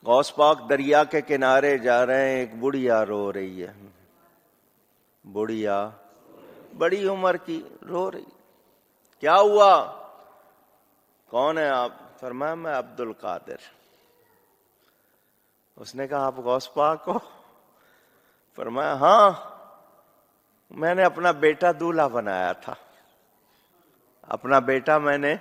غوث پاک دریا کے کنارے جا رہے ہیں، ایک بڑھیا رو رہی ہے، بڑھیا بڑی عمر کی رو رہی. کیا ہوا؟ کون ہے آپ؟ فرمایا میں عبد القادر. اس نے کہا آپ غوث پاک ہو؟ فرمایا ہاں، میں نے اپنا بیٹا دولہا بنایا تھا، اپنا بیٹا میں نے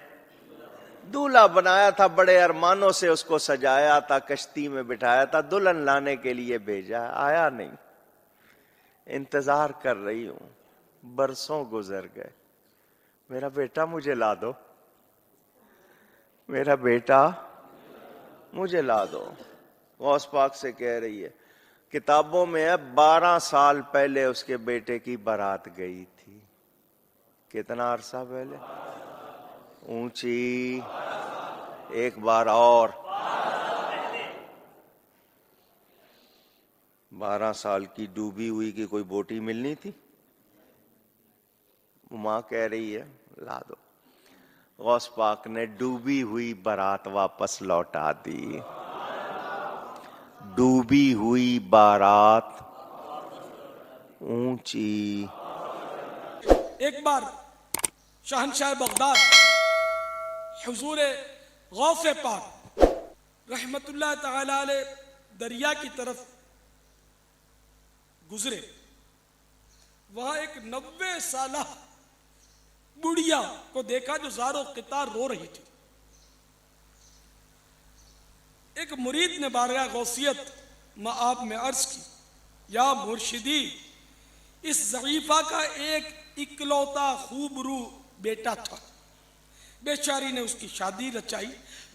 دولہا بنایا تھا، بڑے ارمانوں سے اس کو سجایا تھا، کشتی میں بٹھایا تھا، دلہن لانے کے لیے بھیجا، آیا نہیں، انتظار کر رہی ہوں، برسوں گزر گئے، میرا بیٹا مجھے لا دو، میرا بیٹا مجھے لا دو. غوث پاک سے کہہ رہی ہے، کتابوں میں ہے 12 سال پہلے اس کے بیٹے کی بارات گئی تھی. کتنا عرصہ پہلے؟ اونچی ایک بار اور 12 سال کی ڈوبی ہوئی کی کوئی بوٹی ملنی تھی؟ ماں کہہ رہی ہے لا دو. غوث پاک نے ڈوبی ہوئی بارات واپس لوٹا دی. ڈوبی ہوئی بارات اونچی. ایک بار شہنشاہ بغداد حضور غوث پاک رحمت اللہ تعالی علیہ دریا کی طرف گزرے. وہاں ایک 90 سالہ بڑھیا کو دیکھا جو زار و قطار رو رہی تھی. ایک مرید نے بارگاہ غوثیت مآب میں عرض کی، یا مرشدی، اس ضعیفہ کا ایک اکلوتا خوبرو بیٹا تھا، بیچاری نے اس کی شادی رچائی،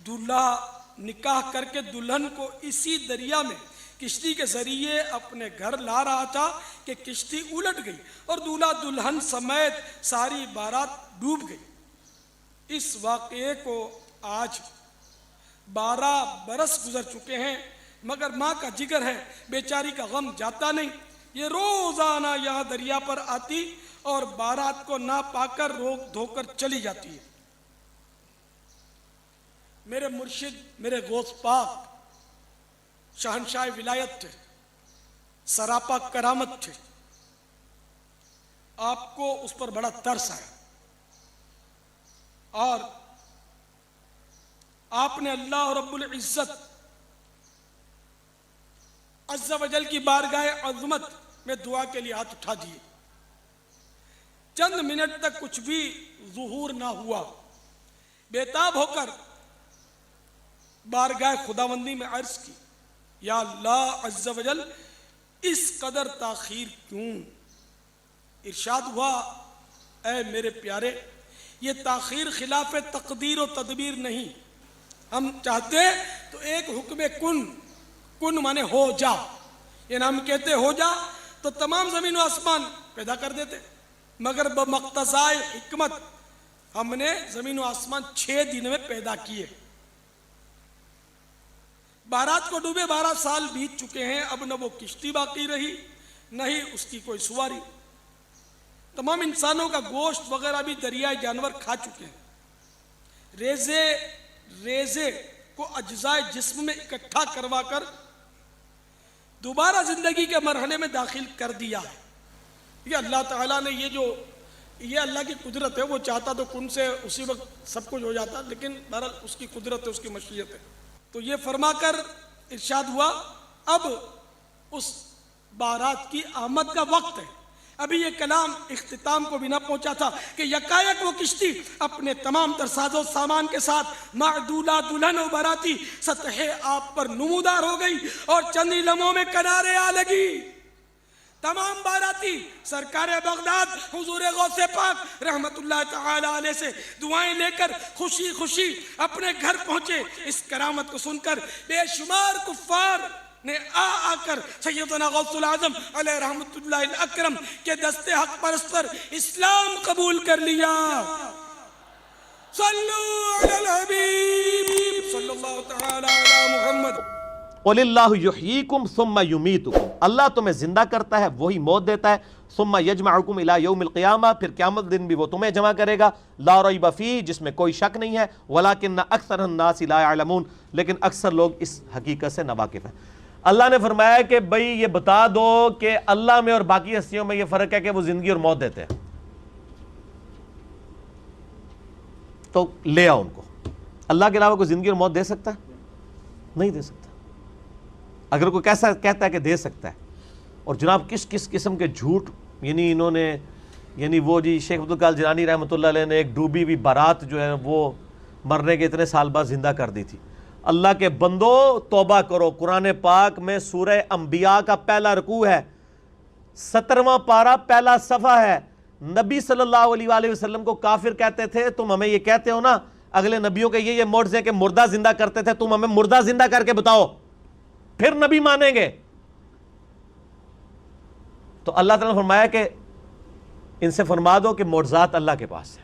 دولہا نکاح کر کے دلہن کو اسی دریا میں کشتی کے ذریعے اپنے گھر لا رہا تھا کہ کشتی الٹ گئی اور دولہا دلہن سمیت ساری بارات ڈوب گئی. اس واقعے کو آج 12 برس گزر چکے ہیں، مگر ماں کا جگر ہے، بیچاری کا غم جاتا نہیں. یہ روزانہ یہاں دریا پر آتی اور بارات کو نہ پا کر روک دھو کر چلی جاتی ہے. میرے مرشد میرے غوث پاک شہنشاہ ولایت تھے، سراپا کرامت تھے. آپ کو اس پر بڑا ترس آیا اور آپ نے اللہ رب العزت عز و جل کی بارگاہ عظمت میں دعا کے لیے ہاتھ اٹھا دیے. چند منٹ تک کچھ بھی ظہور نہ ہوا. بیتاب ہو کر بارگاہ خداوندی میں عرض کی، یا اللہ عز و جل اس قدر تاخیر کیوں؟ ارشاد ہوا، اے میرے پیارے، یہ تاخیر خلاف تقدیر و تدبیر نہیں. ہم چاہتے تو ایک حکم کن مانے ہو جا، یعنی ہم کہتے ہو جا تو تمام زمین و آسمان پیدا کر دیتے، مگر بمقتضائے حکمت ہم نے زمین و آسمان 6 دن میں پیدا کیے. بارات کو ڈوبے 12 سال بیت چکے ہیں، اب نہ وہ کشتی باقی رہی نہ ہی اس کی کوئی سواری. تمام انسانوں کا گوشت وغیرہ بھی دریائے جانور کھا چکے ہیں. ریزے کو اجزائے جسم میں اکٹھا کروا کر دوبارہ زندگی کے مرحلے میں داخل کر دیا ہے. یہ اللہ تعالیٰ نے یہ اللہ کی قدرت ہے. وہ چاہتا تو کن سے اسی وقت سب کچھ ہو جاتا، لیکن بہرحال اس کی قدرت ہے، اس کی مشیت ہے. تو یہ فرما کر ارشاد ہوا، اب اس بارات کی آمد کا وقت ہے. ابھی یہ کلام اختتام کو بھی نہ پہنچا تھا کہ یکایک وہ کشتی اپنے تمام تر ساز و سامان کے ساتھ معدولہ دلہن و باراتی سطح آب پر نمودار ہو گئی اور چند ہی لمحوں میں کنارے آ لگی. تمام باراتی سرکار بغداد حضور غوث پاک رحمت اللہ تعالی علیہ سے دعائیں لے کر خوشی خوشی اپنے گھر پہنچے. اس کرامت کو سن کر بے شمار کفار نے آ کر سیدنا غوث العظم علیہ رحمت اللہ الاکرم کے دست حق پرست پر اسلام قبول کر لیا. صلو علی الحبیب صلی اللہ تعالی علی محمد. قُلِ اللَّهُ يُحْيِيكُمْ ثُمَّ يُمِيتُكُمْ، اللہ تمہیں زندہ کرتا ہے وہی موت دیتا ہے، ثُمَّ يَجْمَعُكُمْ إِلَى يَوْمِ الْقِيَامَةِ، پھر قیامت دن بھی وہ تمہیں جمع کرے گا، لا ریب فیہ، جس میں کوئی شک نہیں ہے، وَلَٰكِنَّ أَكْثَرَ النَّاسِ لَا يَعْلَمُونَ، لیکن اکثر لوگ اس حقیقت سے ناواقف ہیں۔ اللہ نے فرمایا کہ بھئی یہ بتا دو کہ اللہ میں اور باقی ہستیوں میں یہ فرق ہے کہ وہ زندگی اور موت دیتے ہیں، تو لے آؤ ان کو۔ اللہ کے علاوہ کوئی زندگی اور موت دے سکتا ہے؟ نہیں دے سکتا۔ اگر کوئی کیسا کہتا ہے کہ دے سکتا ہے، اور جناب کس کس قسم کے جھوٹ، یعنی انہوں نے، یعنی وہ جی شیخ عبدالقادر جیلانی رحمۃ اللہ علیہ نے ایک ڈوبی ہوئی بارات جو ہے وہ مرنے کے اتنے سال بعد زندہ کر دی تھی۔ اللہ کے بندو توبہ کرو، قرآن پاک میں سورہ انبیاء کا پہلا رکوع ہے، 17واں پارہ پہلا صفحہ ہے۔ نبی صلی اللہ علیہ وآلہ وسلم کو کافر کہتے تھے، تم ہمیں یہ کہتے ہو نا اگلے نبیوں کے یہ معجزے کہ مردہ زندہ کرتے تھے، تم ہمیں مردہ زندہ کر کے بتاؤ پھر نبی مانیں گے۔ تو اللہ تعالیٰ نے فرمایا کہ ان سے فرما دو کہ معجزات اللہ کے پاس ہے،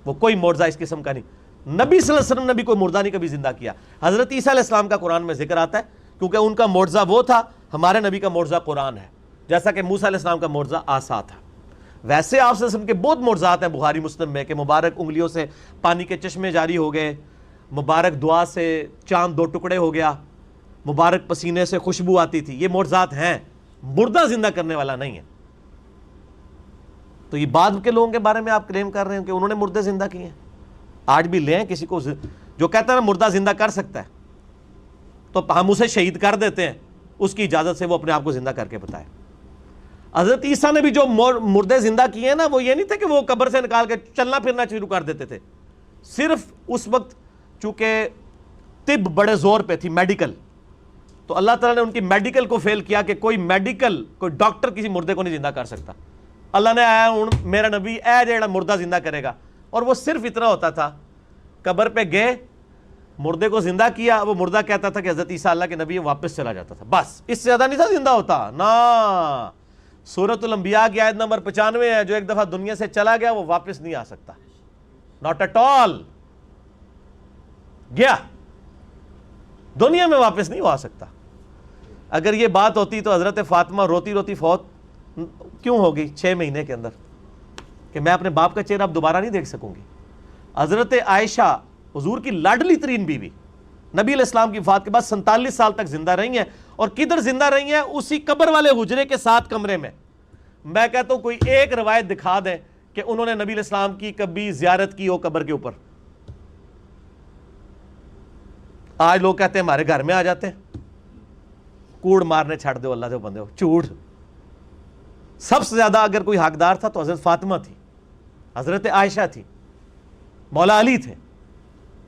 وہ کوئی معجزہ اس قسم کا نہیں۔ نبی صلی اللہ علیہ وسلم نے بھی کوئی مردہ نہیں کبھی زندہ کیا۔ حضرت عیسیٰ علیہ السلام کا قرآن میں ذکر آتا ہے کیونکہ ان کا معجزہ وہ تھا، ہمارے نبی کا معجزہ قرآن ہے، جیسا کہ موسیٰ علیہ السلام کا معجزہ عصا تھا۔ ویسے آپ صلی اللہ علیہ وسلم کے بہت معجزات ہیں بخاری مسلم میں، کہ مبارک انگلیوں سے پانی کے چشمے جاری ہو گئے، مبارک دعا سے چاند 2 ٹکڑے ہو گیا، مبارک پسینے سے خوشبو آتی تھی، یہ معجزات ہیں، مردہ زندہ کرنے والا نہیں ہے۔ تو یہ بعد کے لوگوں کے بارے میں آپ کلیم کر رہے ہیں کہ انہوں نے مردے زندہ کیے ہیں۔ آج بھی لیں کسی کو جو کہتا ہے نا مردہ زندہ کر سکتا ہے، تو ہم اسے شہید کر دیتے ہیں، اس کی اجازت سے وہ اپنے آپ کو زندہ کر کے بتائے۔ حضرت عیسیٰ نے بھی جو مردے زندہ کیے ہیں نا، وہ یہ نہیں تھے کہ وہ قبر سے نکال کے چلنا پھرنا شروع کر دیتے تھے، صرف اس وقت چونکہ طب بڑے زور پہ تھی، میڈیکل، تو اللہ تعالیٰ نے ان کی میڈیکل کو فیل کیا کہ کوئی ڈاکٹر کسی مردے کو نہیں زندہ کر سکتا۔ اللہ نے آیا ہوں میرا نبی اے جیڑا مردہ زندہ کرے گا، اور وہ صرف اتنا ہوتا تھا، قبر پہ گئے مردے کو زندہ کیا، وہ مردہ کہتا تھا کہ حضرت عیسیٰ اللہ کے نبی، واپس چلا جاتا تھا، بس اس سے زیادہ نہیں تھا زندہ ہوتا نا۔ سورۃ الانبیاء کی آیت نمبر 95 ہے، جو ایک دفعہ دنیا سے چلا گیا وہ واپس نہیں آ سکتا، ناٹ ایٹ آل، گیا دنیا میں واپس نہیں آ سکتا۔ اگر یہ بات ہوتی تو حضرت فاطمہ روتی روتی فوت کیوں ہوگی 6 مہینے کے اندر، کہ میں اپنے باپ کا چہرہ اب دوبارہ نہیں دیکھ سکوں گی۔ حضرت عائشہ حضور کی لاڈلی ترین بیوی، نبی علیہ السلام کی وفات کے بعد 47 سال تک زندہ رہی ہیں، اور کدھر زندہ رہی ہیں؟ اسی قبر والے حجرے کے 7 کمرے میں۔ میں کہتا ہوں کوئی ایک روایت دکھا دیں کہ انہوں نے نبی علیہ السلام کی کبھی زیارت کی ہو قبر کے اوپر۔ آج لوگ کہتے ہیں ہمارے گھر میں آ جاتے ہیں، کوڑ مارنے چھڑ دو اللہ دے بندے ہو، جھوٹ۔ سب سے زیادہ اگر کوئی حقدار تھا تو حضرت فاطمہ تھی، حضرت عائشہ تھی، مولا علی تھے،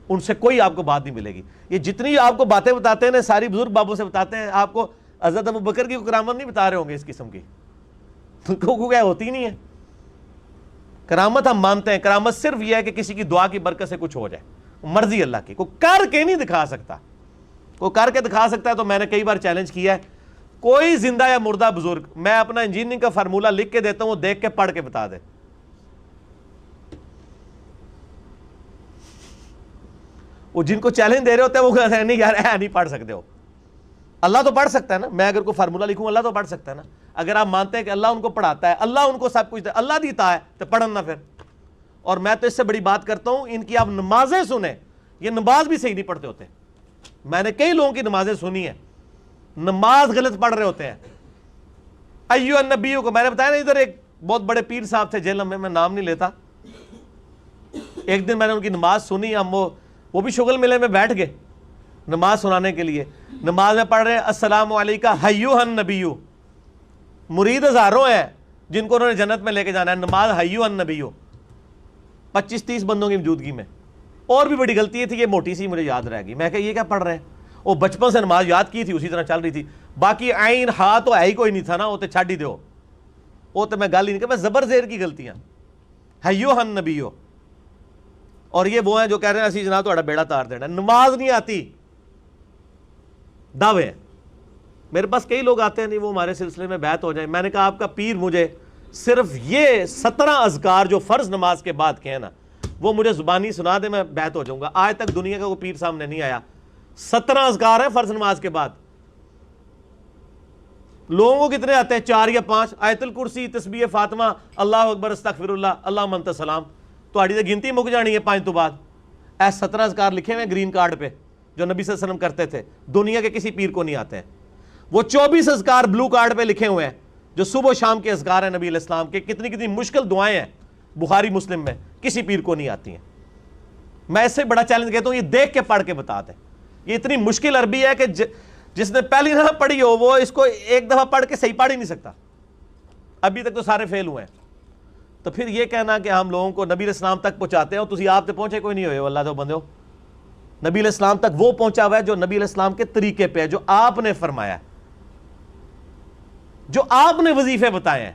ان سے کوئی آپ کو بات نہیں ملے گی۔ یہ جتنی آپ کو باتیں بتاتے ہیں ساری بزرگ بابوں سے بتاتے ہیں، آپ کو حضرت ابو بکر کی کرامت نہیں بتا رہے ہوں گے اس قسم کی، کیا ہوتی نہیں ہے کرامت۔ ہم مانتے ہیں کرامت صرف یہ ہے کہ کسی کی دعا کی برکت سے کچھ ہو جائے، مرضی اللہ کی، کوئی کر کے نہیں دکھا سکتا۔ کوئی کر کے دکھا سکتا ہے تو میں نے کئی بار چیلنج کیا ہے، کوئی زندہ یا مردہ بزرگ، میں اپنا انجینئرنگ کا فارمولہ لکھ کے دیتا ہوں، وہ دیکھ کے پڑھ کے بتا دے۔ وہ جن کو چیلنج دے رہے ہوتے ہیں وہ کہتے ہیں نہیں یار نہیں پڑھ سکتے ہو۔ اللہ تو پڑھ سکتا ہے نا، میں اگر کوئی فارمولہ لکھوں اللہ تو پڑھ سکتا ہے نا۔ اگر آپ مانتے ہیں کہ اللہ ان کو پڑھاتا ہے، اللہ ان کو سب کچھ دے، اللہ دیتا ہے تو پڑھن نہ پھر۔ اور میں تو اس سے بڑی بات کرتا ہوں، ان کی آپ نمازیں سنیں، یہ نماز بھی صحیح نہیں پڑھتے ہوتے۔ میں نے کئی لوگوں کی نمازیں سنی ہیں، نماز غلط پڑھ رہے ہوتے ہیں۔ ایو النبیوں کو میں نے بتایا نا، ادھر ایک بہت بڑے پیر صاحب تھے جیل میں نام نہیں لیتا، ایک دن میں نے ان کی نماز سنی، ہم وہ بھی شغل ملے میں بیٹھ گئے نماز سنانے کے لیے۔ نماز میں پڑھ رہے ہیں السلام علیکہ ایھا النبی، مرید ہزاروں ہیں جن کو انہوں نے جنت میں لے کے جانا ہے، نماز ایھا النبی 25-30 بندوں کی موجودگی میں۔ اور بھی بڑی غلطی تھی، یہ موٹی سی مجھے یاد رہ گئی، میں کہ یہ کیا پڑھ رہے ہیں؟ وہ بچپن سے نماز یاد کی تھی، اسی طرح چل رہی تھی، باقی عین ہا تو ہے ہی کوئی نہیں تھا نا، وہ تو چھڈ ہی دو، وہ تو میں گل ہی نہیں کہ میں زبر زیر کی غلطیاں ایھا النبی۔ اور یہ وہ ہیں جو کہہ رہے ہیں اسی جناب تہاڈا بیڑا تار دینا، نماز نہیں آتی، دعوے ہیں۔ میرے پاس کئی لوگ آتے ہیں نہیں وہ ہمارے سلسلے میں بیعت ہو جائیں، میں نے کہا آپ کا پیر مجھے صرف یہ 17 اذکار جو فرض نماز کے بعد کے ہیں نا وہ مجھے زبانی سنا دے، میں بیعت ہو جاؤں گا۔ آج تک دنیا کا کوئی پیر سامنے نہیں آیا، 17 اذکار ہیں فرض نماز کے بعد، لوگوں کو کتنے آتے ہیں؟ 4 یا 5. آیت الکرسی، تسبیح فاطمہ، اللہ اکبر، استغفر اللہ، اللہ منت سلام. تو آڑی تو گنتی مک جانی ہے 5 تو بعد. 17 اذکار لکھے ہوئے گرین کارڈ پہ جو نبی صلی اللہ علیہ وسلم کرتے تھے، دنیا کے کسی پیر کو نہیں آتے ہیں. وہ 24 اذکار بلو کارڈ پہ لکھے ہوئے ہیں جو صبح و شام کے اذکار ہیں نبی علیہ السلام کے. کتنی مشکل دعائیں ہیں بخاری مسلم میں، کسی پیر کو نہیں آتی ہیں. میں اس سے بڑا چیلنج کہتا ہوں، یہ دیکھ کے پڑھ کے بتا دیں. یہ اتنی مشکل عربی ہے کہ جس نے پہلی دفعہ پڑھی ہو وہ اس کو ایک دفعہ پڑھ کے صحیح پڑھ ہی نہیں سکتا. ابھی تک تو سارے فیل ہوئے ہیں. تو پھر یہ کہنا کہ ہم لوگوں کو نبی علیہ السلام تک پہنچاتے ہیں، تسی آپ تے پہنچے کوئی نہیں ہوئے ہو. اللہ تو بندے ہو، نبی علیہ السلام تک وہ پہنچا ہوا ہے جو نبی علیہ السلام کے طریقے پہ ہے، جو آپ نے فرمایا ہے، جو آپ نے وظیفے بتائے ہیں.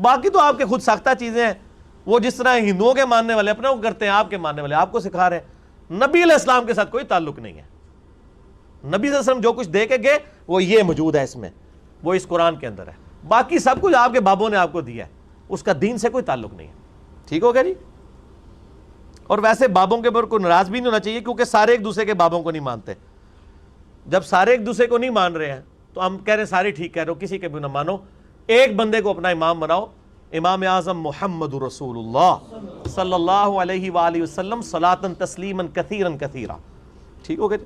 باقی تو آپ کے خود ساختہ چیزیں ہیں، وہ جس طرح ہندوؤں کے ماننے والے اپنے کو کرتے ہیں، آپ کے ماننے والے آپ کو سکھا رہے ہیں. نبی علیہ السلام کے ساتھ کوئی تعلق نہیں ہے. نبی صلی اللہ علیہ وسلم جو کچھ دے کے گئے وہ یہ موجود ہے اس میں، وہ اس قرآن کے اندر ہے. باقی سب کچھ آپ کے بابوں نے آپ کو دیا ہے، اس کا دین سے کوئی تعلق نہیں ہے. ٹھیک ہو گیا جی؟ اور ویسے بابوں کے اوپر کوئی ناراض بھی نہیں ہونا چاہیے، کیونکہ سارے ایک دوسرے کے بابوں کو نہیں مانتے. جب سارے ایک دوسرے کو نہیں مان رہے ہیں تو ہم کہہ رہے ہیں سارے ٹھیک کہہ رہے ہو، کسی کے بھی نہ مانو. ایک بندے کو اپنا امام بناؤ، امام اعظم محمد رسول اللہ صلی اللہ علیہ وآلہ وسلم صلاۃ تسلیما کثیرا کثیرا. ٹھیک ہو گیا جی؟